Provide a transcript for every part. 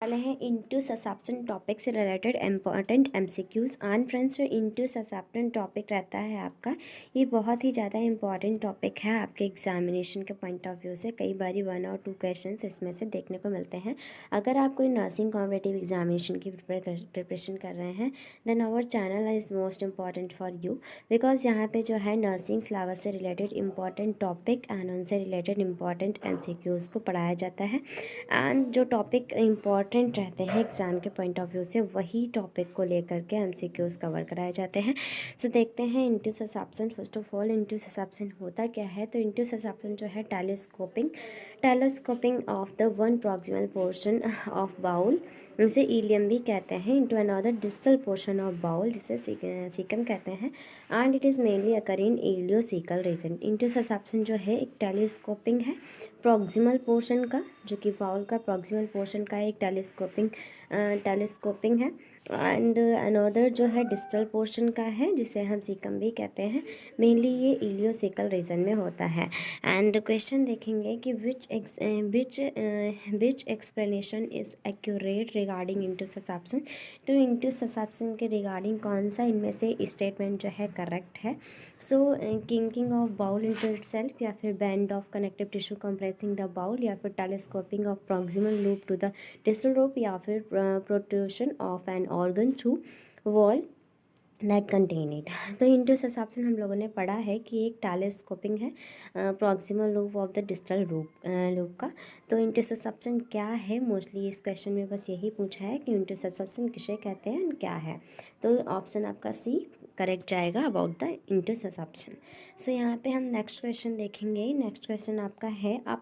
वाले हैं into सब्सटेंट topic से related important MCQs. And friends, जो इनटू सब्सटेंट टॉपिक रहता है आपका, ये बहुत ही ज़्यादा इंपॉर्टेंट टॉपिक है आपके एग्जामिनेशन के पॉइंट ऑफ व्यू से। कई बार 1 और 2 क्वेश्चंस इसमें से देखने को मिलते हैं। अगर आप कोई नर्सिंग कॉम्पिटिटिव एग्जामिनेशन की प्रिपरेशन कर रहे हैं, then our channel is most important for you, because यहाँ पे जो है नर्सिंग सिलेबस से रिलेटेड इंपॉर्टेंट टॉपिक एंड उनसे रिलेटेड इंपॉर्टेंट एमसीक्यूज को पढ़ाया जाता है। एंड जो टॉपिक इम्पॉर्टेंट रहते हैं एग्ज़ाम के पॉइंट ऑफ व्यू से, वही टॉपिक को लेकर के एमसीक्यूज़ कवर कराए जाते हैं। सो देखते हैं intussusception. First of all, intussusception होता क्या है? तो इनटू सब्सटेंस जो है telescoping of the one proximal portion of bowel, जिसे इलियम भी कहते हैं, into another distal portion of bowel, जिसे सीकम कहते हैं। And it is mainly occur in ileocaecal region. Intussusception जो है एक टेलीस्कोपिंग है प्रॉक्सिमल पोर्शन का, जो कि बाउल का प्रॉक्सिमल पोर्शन का एक टेलीस्कोपिंग है। एंड अनदर जो है डिस्टल पोर्शन का है, जिसे हम सीकम भी कहते हैं। मेनली ये इलियोसिकल रीजन में होता है। एंड क्वेश्चन देखेंगे कि which explanation is accurate regarding intussusception. तो इनटू सब्सटेंस के रिगार्डिंग कौन सा इनमें से स्टेटमेंट जो है करेक्ट है? So kinking of bowel into itself, या फिर band of connective tissue compressing the bowel, या फिर telescoping of proximal loop to the distal loop, या फिर protrusion of an organ through wall that contain it. तो intussusception हम लोगों ने पढ़ा है कि एक टेलीस्कोपिंग है proximal loop of the distal loop का। तो इनटू सब्सटेंस क्या है? मोस्टली इस क्वेश्चन में बस यही पूछा है कि इनटू सब्सटेंस किसे कहते हैं, क्या है। तो ऑप्शन आपका सी करेक्ट जाएगा अबाउट द इनटू सब्सटेंस। सो यहाँ पे हम नेक्स्ट क्वेश्चन देखेंगे। नेक्स्ट क्वेश्चन आपका है a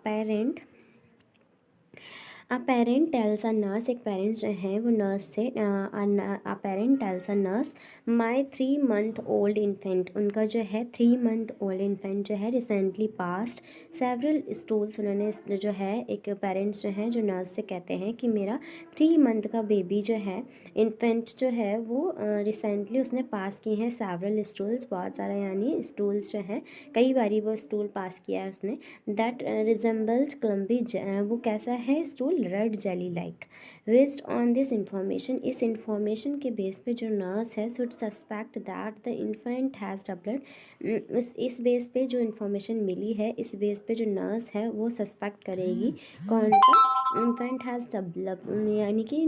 parent tales a nurse. एक पेरेंट्स जो है वो नर्स से a parent tales a nurse, my 3 month old infant, उनका जो है 3 month old इन्फेंट जो है रिसेंटली पास्ट सेवरल स्टूल्स। उन्होंने जो है एक पेरेंट्स जो हैं जो नर्स से कहते हैं कि मेरा 3 month का बेबी जो है, इन्फेंट जो है वो रिसेंटली उसने पास किए हैं सेवरल स्टूल्स, बहुत सारा यानी स्टूल्स जो हैं, कई बारी वो स्टूल पास किया है उसने। दैट रिजेंबल्ड क्लम्बी, वो कैसा है stool? Red jelly like. Based on this information, इस इंफॉर्मेशन के बेस पे जो नर्स है should suspect that the infant has developed. इस बेस पे जो इन्फॉर्मेशन मिली है, इस बेस पे जो नर्स है वो सस्पेक्ट करेगी कौन सा? इन्फेंट हैज़ डेवलप, यानी कि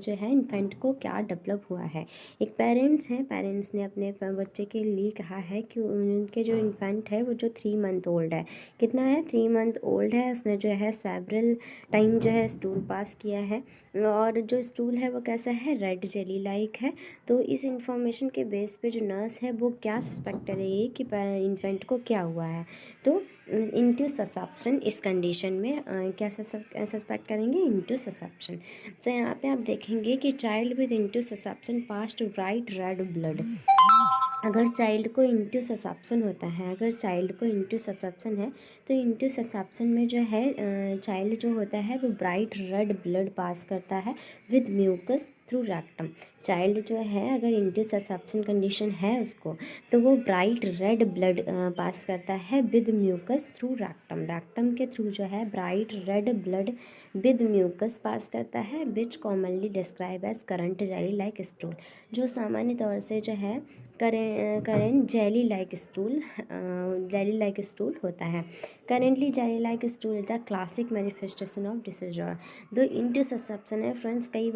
जो है इन्फेंट को क्या डेवलप हुआ है। एक पेरेंट्स हैं, पेरेंट्स ने अपने बच्चे के लिए कहा है कि उनके जो इन्फेंट है वो जो 3 month ओल्ड है, कितना है? 3 month ओल्ड है। उसने जो है सेवरल टाइम जो है स्टूल पास किया है, और जो स्टूल है वो कैसा है? रेड जेली लाइक है। तो इस इंफॉर्मेशन के बेस पे जो नर्स है वो क्या सस्पेक्ट करेगी कि इन्फेंट को क्या हुआ है? तो इनटू सस्पेंशन इस कंडीशन में क्या सस्पेक्ट करेंगे? Into suspension. तो यहाँ पे आप देखेंगे कि child with into suspension past bright red blood. अगर चाइल्ड को इनटू सस्पेंशन होता है, अगर चाइल्ड को इनटू सस्पेंशन है, तो इनटू सस्पेंशन में जो है चाइल्ड जो होता है वो ब्राइट रेड ब्लड पास करता है with mucus through rectum. Child जो है अगर इनटू सस्पेंशन कंडीशन है उसको, तो वो ब्राइट रेड ब्लड पास करता है with mucus through rectum. Rectum के थ्रू जो है bright red blood with mucus pass करता है, which commonly describe as current jelly like stool, जो सामान्य तौर से जो है करेंट जेली लाइक स्टूल होता है। Currently jelly like stool is the classic manifestation of disease. दो इनटू सस्पेंशन है फ्रेंड्स, कई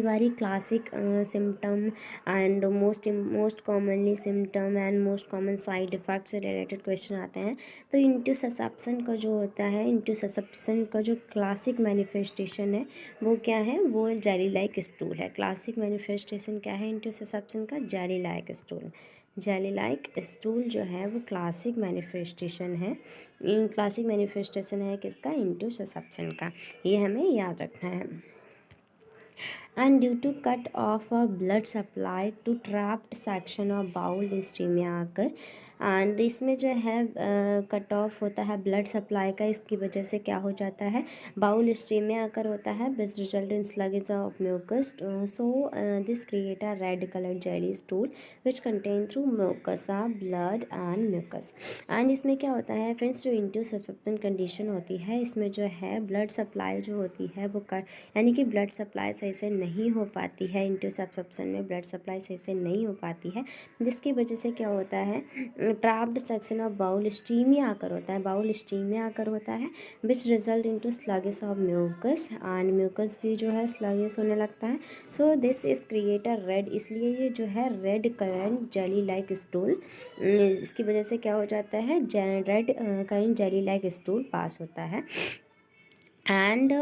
बारी classic symptom and most commonly symptom and most common side effect से रिलेटेड क्वेश्चन आते हैं। तो इनटू सस्पेंशन का जो होता है, इनटू सस्पेंशन का जो क्लासिक मैनिफेस्टेशन है वो क्या है? वो जेली लाइक स्टूल है। क्लासिक मैनिफेस्टेशन क्या है इनटू सस्पेंशन का? Jelly like stool. Jelly like stool जो है वो क्लासिक मैनिफेस्टेशन है। क्लासिक मैनिफेस्टेशन है किसका? इनटू सस्पेंशन का। ये हमें याद रखना है। And due to cut off of blood supply to trapped section of bowel ischemia occur, and इसमें जो है कट ऑफ होता है ब्लड सप्लाई का, इसकी वजह से क्या हो जाता है, बाउल स्ट्रीम में आकर होता है, which result in sloughing of mucus, so this create a red colour jelly stool which contain through mucosa blood and mucus. And इसमें क्या होता है फ्रेंड्स, जो इंटू सस्पेंशन कंडीशन होती है, इसमें जो है ब्लड सप्लाई जो होती है वो यानी कि ब्लड सप्लाई सही से नहीं हो पाती है, इंटू सब्सक्रिप्शन में ब्लड सप्लाई सही से नहीं हो पाती है, जिसकी वजह से क्या होता है, trapped section of bowel stream में आकर होता है, बाउल स्ट्रीम में आकर होता है, which result into sluggish of mucus, and mucus भी जो है स्लगिश होने लगता है। So this is create a red, इसलिए ये जो है red currant jelly like stool, इसकी वजह से क्या हो जाता है, red currant jelly like stool पास होता है। एंड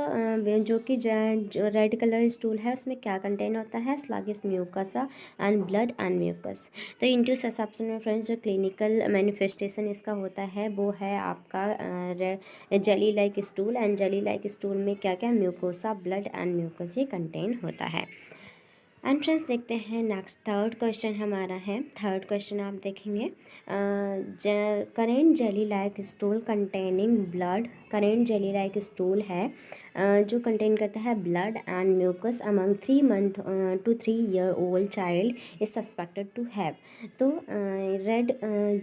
जो कि जो रेड कलर स्टूल है उसमें क्या कंटेन होता है, sluggish mucosa and blood and mucus. तो इंटू ससेप्शन में फ्रेंड्स जो क्लिनिकल मैनिफेस्टेशन इसका होता है वो है आपका jelly like stool, and jelly like stool में क्या क्या म्यूकोसा ब्लड एंड म्यूकस ये कंटेन होता है। एंड फ्रेंड्स देखते हैं नेक्स्ट थर्ड क्वेश्चन हमारा है, थर्ड क्वेश्चन आप देखेंगे, current jelly like stool containing blood, current jelly like stool है जो कंटेन करता है blood and mucus among 3 month to 3 year old child is suspected to have. तो red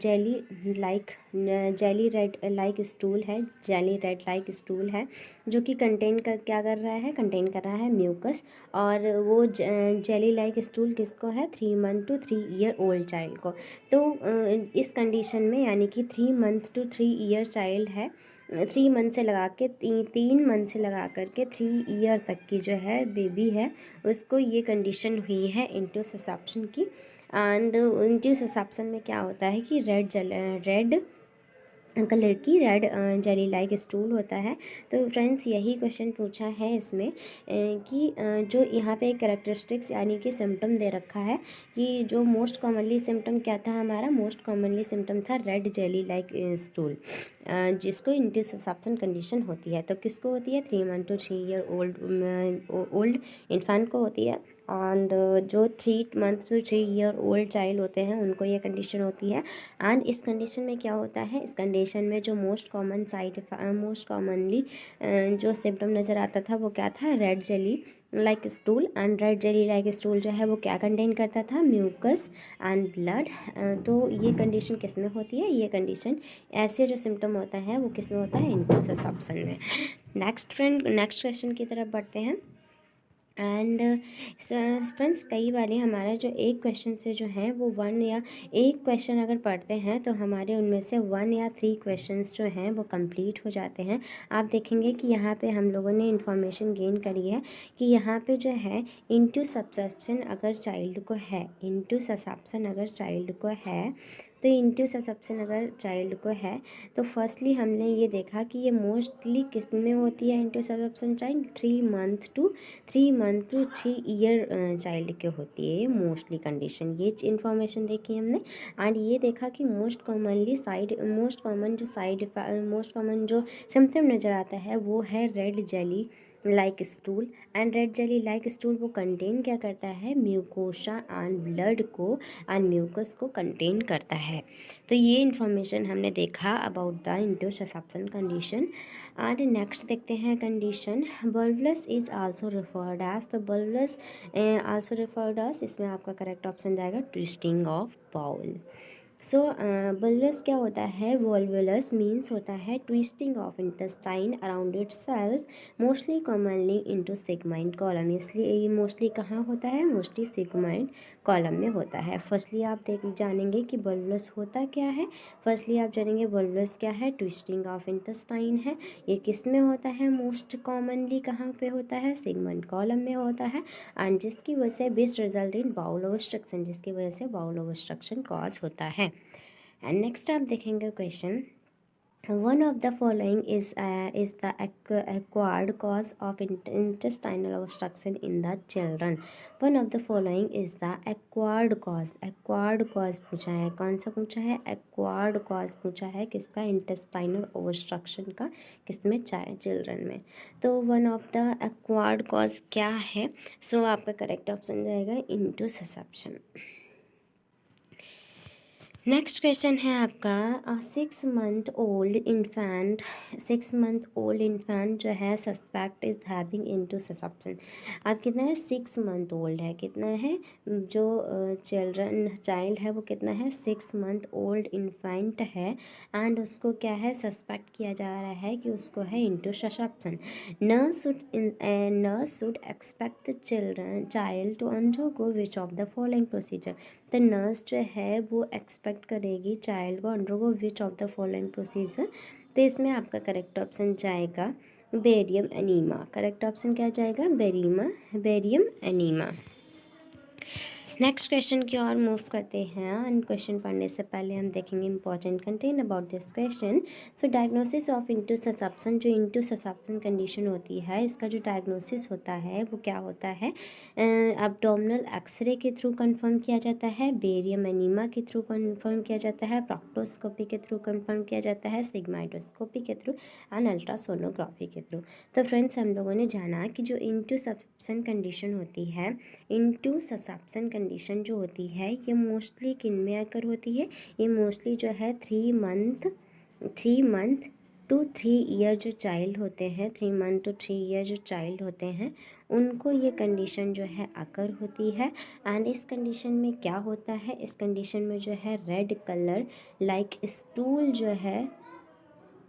jelly red like stool है, jelly red like stool है जो कि contain कर क्या कर रहा है, कंटेन कर रहा है म्यूकस, और वो जेली लाइक स्टूल किसको है, 3 month to 3 year old child को। तो इस कंडीशन में यानी कि 3 month to 3 year चाइल्ड है, 3 month से लगा के 3 month से लगा करके 3 year तक की जो है बेबी है उसको ये कंडीशन हुई है इंटू ससेप्शन की। एंड इंटू ससेप्शन में क्या होता है कि रेड कलर की रेड जेली लाइक स्टूल होता है। तो फ्रेंड्स यही क्वेश्चन पूछा है इसमें कि जो यहाँ पे कैरेक्टरिस्टिक्स यानी कि सिम्टम दे रखा है कि जो मोस्ट कॉमनली सिम्टम क्या था हमारा, मोस्ट कॉमनली सिम्टम था रेड जेली लाइक स्टूल, जिसको इंटरसेप्शन कंडीशन होती है। तो किसको होती है, 3 month to 3 year old infant को होती है, एंड जो 3 month to 3 year old child होते हैं उनको ये कंडीशन होती है। एंड इस कंडीशन में क्या होता है, इस कंडीशन में जो मोस्ट कॉमनली जो सिम्टम नज़र आता था वो क्या था, red jelly like stool, and red jelly like stool जो है वो क्या कंटेन करता था, म्यूकस एंड ब्लड। तो ये कंडीशन किस में होती है, ये कंडीशन ऐसे जो सिम्टम होता है वो किस में होता है, इंटरसेप्शन में। नेक्स्ट क्वेश्चन की तरफ बढ़ते हैं। एंड फ्रेंड्स कई बार हमारा जो एक क्वेश्चन से जो है वो वन या एक क्वेश्चन अगर पढ़ते हैं तो हमारे उनमें से 1 या 3 क्वेश्चंस जो हैं वो कंप्लीट हो जाते हैं। आप देखेंगे कि यहाँ पे हम लोगों ने इन्फॉर्मेशन गेन करी है कि यहाँ पे जो है इंटू सब्सेप्शन अगर चाइल्ड को है, इंटू ससेप्शन अगर चाइल्ड को है, तो इंटू ससेप्शन अगर चाइल्ड को है तो फर्स्टली हमने ये देखा कि ये मोस्टली किस में होती है, into susception child 3 month to 3 year child के होती है ये मोस्टली कंडीशन, ये इन्फॉर्मेशन देखी हमने। एंड ये देखा कि मोस्ट कॉमन जो सिम्टम नज़र आता है वो है red jelly like stool, and red jelly like stool वो कंटेन क्या करता है, म्यूकोसा एंड ब्लड को एंड म्यूकस को कंटेन करता है। तो ये इन्फॉर्मेशन हमने देखा अबाउट द इंटरसेप्शन कंडीशन। और नेक्स्ट देखते हैं कंडीशन, बल्बलस इज आल्सो रिफर्ड एज, तो बल्बलस आल्सो रिफर्ड एज, इसमें आपका करेक्ट ऑप्शन जाएगा ट्विस्टिंग ऑफ बाउल। सो बल्बलस क्या होता है, वोल्वुलस मीन्स होता है twisting of intestine around itself, mostly commonly into sigmoid colon, इसलिए ये मोस्टली कहाँ होता है, मोस्टली सिगमाइंड कॉलम में होता है। फर्स्टली आप जानेंगे कि बल्बलस होता क्या है, फर्स्टली आप जानेंगे बल्बलस क्या है, ट्विस्टिंग ऑफ इंटेस्टाइन है, ये किस में होता है, मोस्ट कॉमनली कहाँ पे होता है, सिगमाइंड कॉलम में होता है, एंड जिसकी वजह से which result in bowel obstruction, जिसकी वजह से बाउल ऑब्स्ट्रक्शन कॉज होता है। एंड नेक्स्ट आप देखेंगे question, one of the following is the acquired cause of intestinal obstruction in the children, one of the following is the acquired cause पूछा है, कौन सा पूछा है, acquired cause पूछा है किसका, intestinal obstruction का, किसमें, चिल्ड्रन में। तो one of the acquired cause क्या है, सो आपका करेक्ट ऑप्शन जाएगा इंटू ससेप्शन। नेक्स्ट क्वेश्चन है आपका 6 मंथ ओल्ड इन्फेंट जो है suspect is having into susception. अब कितना है, 6 मंथ ओल्ड है, कितना है जो चाइल्ड है वो कितना है, 6 मंथ ओल्ड इन्फेंट है एंड उसको क्या है, सस्पेक्ट किया जा रहा है कि उसको है intussusception. Nurse should expect the child to undergo which of the following procedure. तो नर्स जो है वो एक्सपेक्ट करेगी चाइल्ड को undergo which of the following procedure. तो इसमें आपका करेक्ट ऑप्शन जाएगा बेरियम एनीमा। करेक्ट ऑप्शन क्या जाएगा, बेरियम एनीमा। नेक्स्ट क्वेश्चन की ओर मूव करते हैं एंड क्वेश्चन पढ़ने से पहले हम देखेंगे important content about this question. So diagnosis of into susception, जो इंटू ससेप्शन कंडीशन होती है इसका जो डायग्नोसिस होता है वो क्या होता है, एब्डोमिनल एक्सरे के थ्रू कंफर्म किया जाता है, बेरियम एनीमा के थ्रू कंफर्म किया जाता है, प्रॉक्टोस्कोपी के थ्रू कंफर्म किया जाता है, सिग्माइडोस्कोपी के थ्रू एंड अल्ट्रासोनोग्राफी के थ्रू। तो फ्रेंड्स हम लोगों ने जाना कि जो इंटू ससेप्शन कंडीशन होती है, इनटू ससेप्शन कंडीशन जो होती है ये मोस्टली किन में आकर होती है, ये मोस्टली जो है 3 मंथ टू 3 ईयर जो चाइल्ड होते हैं, 3 मंथ टू 3 ईयर जो चाइल्ड होते हैं उनको ये कंडीशन जो है आकर होती है। एंड इस कंडीशन में क्या होता है, इस कंडीशन में जो है रेड कलर लाइक स्टूल जो है,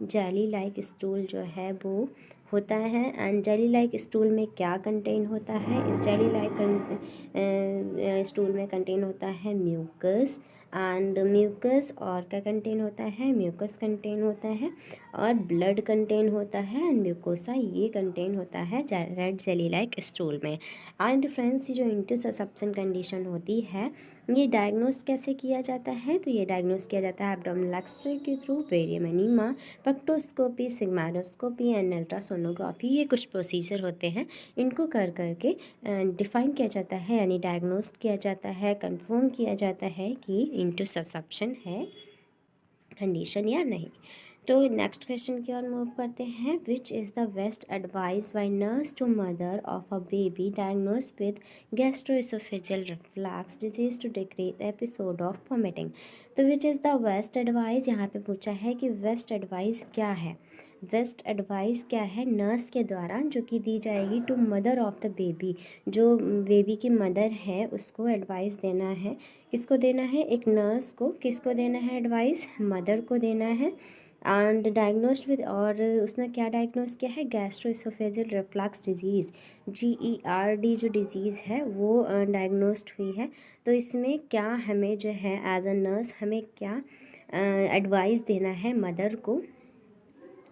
जेली लाइक स्टूल जो है वो होता है। एंड जेली लाइक स्टूल में क्या कंटेन होता है, इस जेली लाइक स्टूल में कंटेन होता है म्यूकस, एंड म्यूकस और क्या कंटेन होता है, म्यूकस कंटेन होता है और ब्लड कंटेन होता है एंड म्यूकोसा ये कंटेन होता है रेड जेली लाइक स्टूल में। एंड फ्रेंड्स जो इंटू ससेप्शन कंडीशन होती है ये डायग्नोस कैसे किया जाता है, तो ये डायग्नोस किया जाता है एब्डोमिनल एक्सरे के through, barium enema, proctoscopy, sigmoidoscopy and ultrasonography, ये कुछ प्रोसीजर होते हैं, इनको कर करके डिफाइन किया जाता है यानी डायग्नोस किया जाता है, कंफर्म किया जाता है कि इंटू ससेप्शन है कंडीशन या नहीं। तो नेक्स्ट क्वेश्चन की ओर मूव करते हैं। Which is the best advice by nurse to mother of a baby diagnose with gastroesophageal reflux disease to decrease episode of vomiting. तो which is the best advice, यहाँ पे पूछा है कि बेस्ट एडवाइस क्या है, बेस्ट एडवाइस क्या है नर्स के द्वारा जो कि दी जाएगी to mother of the baby, जो बेबी की मदर है उसको एडवाइस देना है, किसको देना है, एक नर्स को, किसको देना है एडवाइस, मदर को देना है। एंड डायग्नोस्ड विद, और उसने क्या डायग्नोस किया है, गैस्ट्रोएसोफेजियल रिफ्लक्स डिजीज़, GERD जो डिज़ीज़ है वो डायग्नोस्ड हुई है। तो इसमें क्या हमें जो है एज अ नर्स हमें क्या एडवाइस देना है मदर को,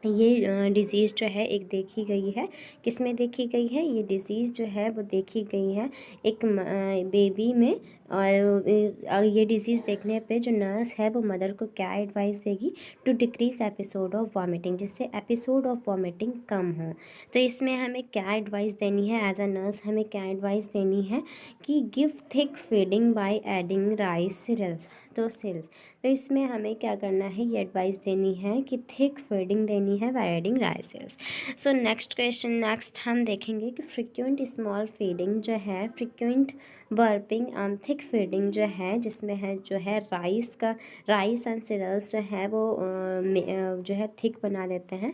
ये डिज़ीज़ जो है एक देखी गई है, किसमें देखी गई है, ये डिज़ीज़ जो है वो देखी गई है एक बेबी में। और ये डिज़ीज़ देखने पे जो नर्स है वो मदर को क्या एडवाइस देगी, to decrease episode of vomiting, जिससे एपिसोड ऑफ वॉमिटिंग कम हो। तो इसमें हमें क्या एडवाइस देनी है एज अ नर्स, हमें क्या एडवाइस देनी है कि give thick feeding by adding rice cereals, तो सिल्स, तो इसमें हमें क्या करना है, ये एडवाइस देनी है कि थिक फीडिंग देनी है बाय एडिंग राइसेस। सो नेक्स्ट हम देखेंगे कि फ्रिक्वेंट स्मॉल फीडिंग जो है, frequent burping and thick feeding जो है, जिसमें है जो है राइस एंड सीरियल्स जो है वो जो है थिक बना देते हैं।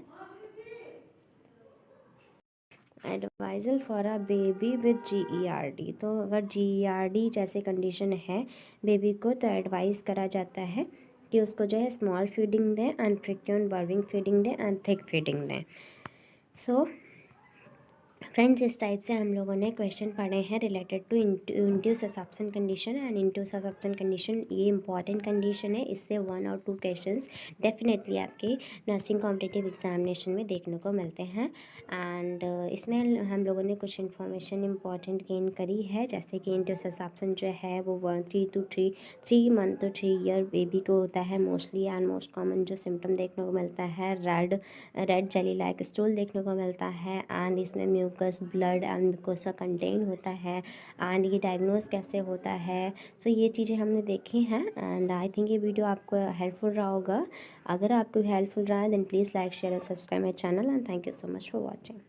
Advisal for a baby with GERD, तो अगर GERD जैसे कंडीशन है बेबी को तो एडवाइस करा जाता है कि उसको जो है स्मॉल फीडिंग दें एंड फ्रिक्वेंट बर्पिंग फीडिंग दें एंड थिक फीडिंग दें। सो फ्रेंड्स इस टाइप से हम लोगों ने क्वेश्चन पढ़े हैं related two into susception condition and into susception condition, ये इंपॉर्टेंट कंडीशन है, इससे 1 और 2 क्वेश्चंस डेफिनेटली आपके नर्सिंग कॉम्पिटिटिव एग्जामिनेशन में देखने को मिलते हैं। एंड इसमें हम लोगों ने कुछ इन्फॉर्मेशन इंपॉर्टेंट गेन करी है, जैसे कि इंटू ससेप्शन जो है वो 3 मंथ टू 3 ईयर बेबी को होता है मोस्टली, एंड मोस्ट कॉमन जो सिम्टम देखने को मिलता है रेड जेली लाइक स्टूल देखने को मिलता है, एंड इसमें mucus, blood and mucosa contain होता है, एंड ये डायग्नोस कैसे होता है। सो ये चीज़ें हमने देखी हैं एंड आई थिंक ये वीडियो आपको हेल्पफुल रहा होगा। अगर आपको हेल्पफुल रहा है then please like share and subscribe my channel and thank you so much for watching.